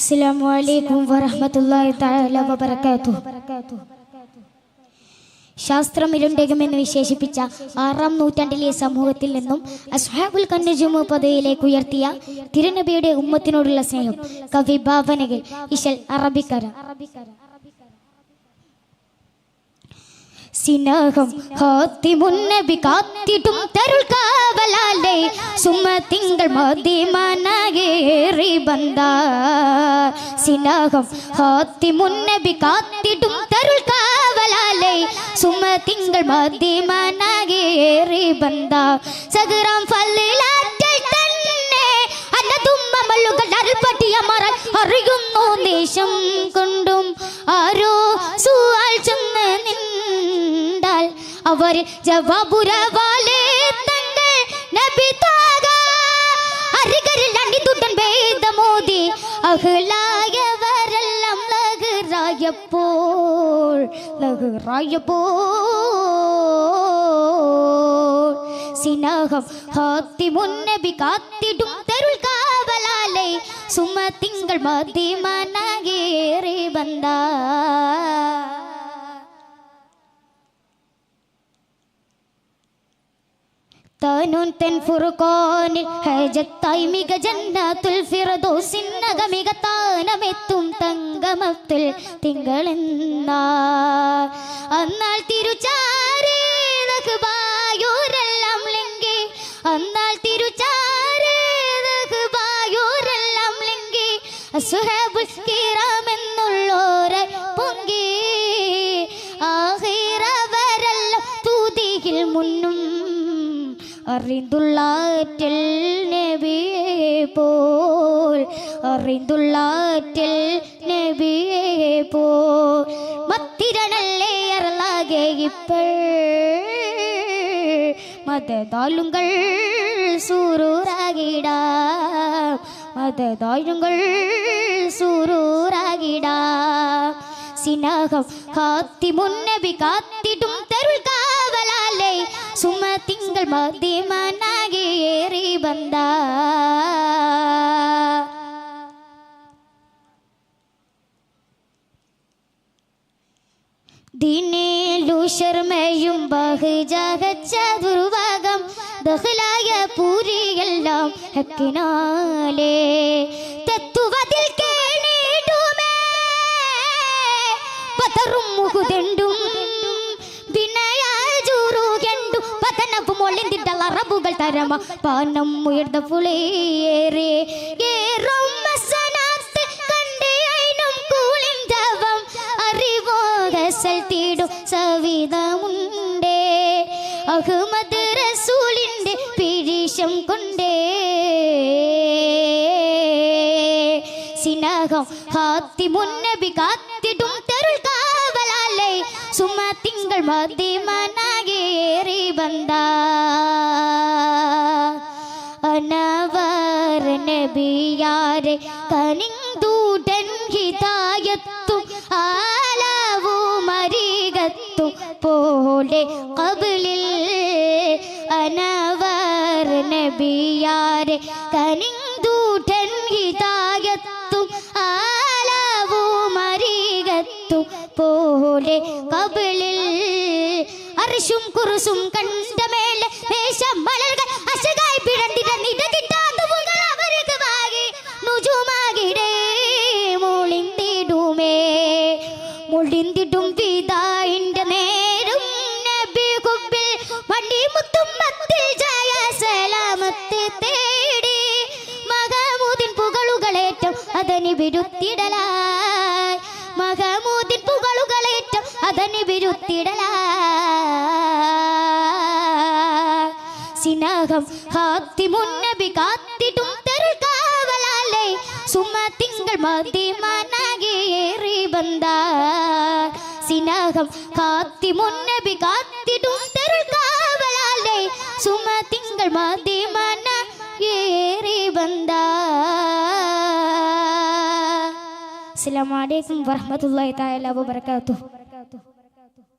അസ്സലാമു അലൈക്കും വറഹ്മത്തുള്ളാഹി തആല വബറകാതുഹു. ശാസ്ത്രമിലുണ്ടെന്ന് വിശേഷിപ്പിച്ച 6-ാം നൂറ്റാണ്ടിലെ സമൂഹത്തിൽ നിന്നും അസ്ഹാബുൽ കന്നജുമു പദവിയിലേക്ക് ഉയർത്തിയ തിരുനബിയുടെ ഉമ്മത്തിനോടുള്ള സ്നേഹം കവി ഭാവനകൾ ഇശൽ അറബിക്കര. സിനഹം ഹാത്തിമുന്നബി കാത്തിട്ടും തരുൾ കാവലാലേ സുമ തിങ്കൾ മദീമനകേറി ബന്ദ. സിനഹം ഹാത്തിമുന്നബി കാത്തിട്ടും തരുൾ കാവലാലേ സുമ തിങ്കൾ മദീമനകേറി ബന്ദ. സഗറാം ഫല്ലിലാറ്റൽ തന്നെ അന്നതുമ്മ മല്ലുകൾ അരുൾപട്ടിയ മറൽ അറിയുന്നു ദേശം കൊണ്ടും ആരോ സുആൽ ചെന്ന് നിന്നാൽ അവർ ജവാബുരവാലേ തങ്ങൾ നബി താഗ അരികരിൽ അണിതുടൻ വേദമോദി അഹ്ലായവരെല്ലാം ലഹറായപ്പോൾ സിനഹം ഹാത്തിമുന്നബി കാത്തിടും തരുൾ കാവലാലേ സുമ തിങ്കൾ മദീമനകേറി ബന്ദ. താനൂൻ തെൻ ഫുർഖാനിൽ ഹജത്തായി മിക ജന്നത്തുൽ ഫിർദൗസിൻ നഗമിക താനമെത്തും തങ്കമത്തുൽ തിങ്കളെന്ന അന്നാൾ തിരുചാരേ നഖ്ബായോരെല്ലാം ലിംഗി അന്നാൾ തിരുചാരേ നഖ്ബായോരെല്ലാം ലിംഗി അസ്ഹാബുൽ കിറാമെന്നുള്ളോരെ പൊങ്കി ആഖിറവരെല്ലാം തൂതിയിൽ മുന്നും അറിന്തുള്ളാറ്റൽ നബിയെ പോൽ അറിന്തുള്ളാറ്റൽ നബിയെ പോൽ മത്തിരനല്ലേ അറലാകെ ഇപ്പോൾ മതതാളുകൾ സൂറൂറാകിടാം മതതാളുകൾ സൂറൂറാകിടാം. സിനഹം ഹാത്തിമുന്നബി കാത്തിടും തരുൾ കാവലാലേ സുമ തിങ്കൾ മദീമനകേറി ബന്ദ. ദിനേലു ശർമയും ബഹജഹച്ച ദുർവാഗം ദഖലായ പൂരിയെല്ലാം ഹക്കിനാലേ തത്തുവതിൽ കേണിടുമേ പതറും മുഹുദണ്ടും വിനയാജുറുകണ്ടു പതനവും ഒളിന്തിട്ട അറബുകൾ തരമ പാനം ഉയർന്ന പുളിയേറെ ഏറും മസനാത്ത് കണ്ടേ അയിനും കൂളിന്തവം അറിവോകസൽ തീടും സവിധമുണ്ടേ അഹ്മദ് റസൂലിന്റെ പിരീശം കൊണ്ടേ. സിനഹം ഹാത്തിമുന്നബി കാത്തിടും തരുൾ കാവലാലേ സുമ തിങ്കൾ മദീമനകേറി ബന്ദ. അനവർ നബിയാരെ കനിന്തൂടൻ ഹിദായത്തും ആലവും അരികത്തും പോലെ ഖബലിൽ അനവർ നബിയാരെ കനിന്തൂടൻ ഹിദായത്തും ആലവും അരികത്തും പോലെ ഖബലിൽ അർശും കുർസും കണ്ടമേലെ ദേശം മലർകൾ അശകായി പിടന്തിട നിടകിട്ടാതുകൾ അവർക്ക് വാകി നുജുമാകിടേ മുളിന്തിടുമേ മുളിന്തിടും വിദായിന്റെ നേരും നബി കുബ്ബിൽ മണിമുത്തും മത്തിൽ ജയ സലാമത്ത് തേടി മഹമൂദിൻ പുകളുകളേറ്റം അതനി വിരുത്തിടലായി മഹമൂദിൻ പുകളുകളേറ്റം അതനി വിരുത്തിടലായി. സിനഹം ഹാത്തിമുന്നബി കാത്തിടും തരുൾ കാവലാലേ സുമ തിങ്കൾ മദീമനകേറി ബന്ദ. സിനഹം ഹാത്തിമുന്നബി കാത്തിടും തരുൾ കാവലാലേ സുമ തിങ്കൾ മദീമനകേറി ബന്ദ. അസ്സലാമു അലൈക്കും വറഹ്മത്തുള്ളാഹി തആല വബറകാതുഹു.